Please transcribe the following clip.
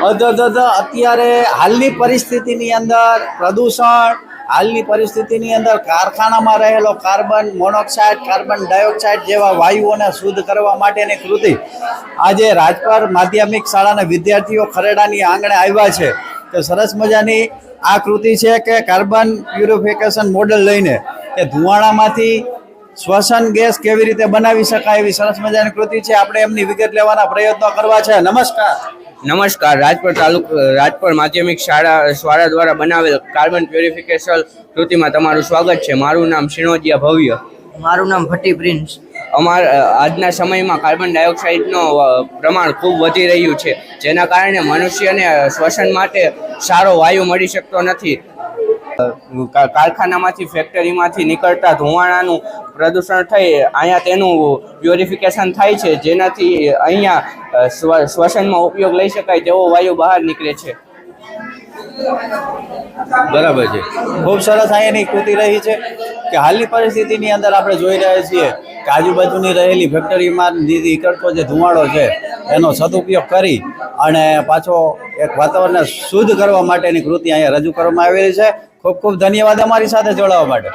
અત્યારે હાલની પરિસ્થિતિની અંદર પ્રદૂષણ, હાલની પરિસ્થિતિની અંદર કારખાનામાં રહેલો કાર્બન મોનોક્સાઇડ, કાર્બન ડાયોક્સાઇડ જેવા વાયુઓને શુદ્ધ કરવા માટેની કૃતિ આજે રાજપર માધ્યમિક શાળાના વિદ્યાર્થીઓ ખરેડાની આંગણે આવ્યા છે. તો સરસ મજાની આ કૃતિ છે કે કાર્બન પ્યુરિફિકેશન મોડેલ લઈને કે ધુવાણામાંથી શ્વસન ગેસ કેવી રીતે બનાવી શકાય એવી સરસ મજાની કૃતિ છે. આપણે એમની વિગત લેવાના પ્રયત્નો કરવા છે. નમસ્કાર. રાજપર માધ્યમિક શાળા દ્વારા બનાવેલ કાર્બન પ્યુરિફિકેશન કૃતિમાં તમારું સ્વાગત છે. મારું નામ શિણોજિયા ભવ્ય. મારું નામ ભટ્ટી પ્રિન્સ. આજના સમયમાં કાર્બન ડાયોક્સાઇડનું પ્રમાણ ખૂબ વધી રહ્યું છે, જેના કારણે મનુષ્યને શ્વસન માટે સારો વાયુ મળી શકતો નથી. કારખાનામાંથી, ફેક્ટરીમાંથી નીકળતા ધુમાડાનું પ્રદૂષણ થઈ અહીંયા તેનું પ્યોરિફિકેશન થાય છે, જેનાથી અહીંયા શ્વસનમાં ઉપયોગ લઈ શકાય તેવો વાયુ બહાર નીકળે છે. બરાબર છે. ખૂબ સરસ અહીંયાની કૃતિ રહી છે કે હાલની પરિસ્થિતિની અંદર આપણે જોઈ રહ્યા છીએ કે આજુબાજુની રહેલી ફેક્ટરીમાં નીકળતો જે ધુમાડો છે એનો સદુપયોગ કરી અને પાછો એક વાતાવરણને શુદ્ધ કરવા માટેની કૃતિ અહીંયા રજૂ કરવામાં આવેલી છે. ખૂબ ખૂબ ધન્યવાદ અમારી સાથે જોડાવા માટે.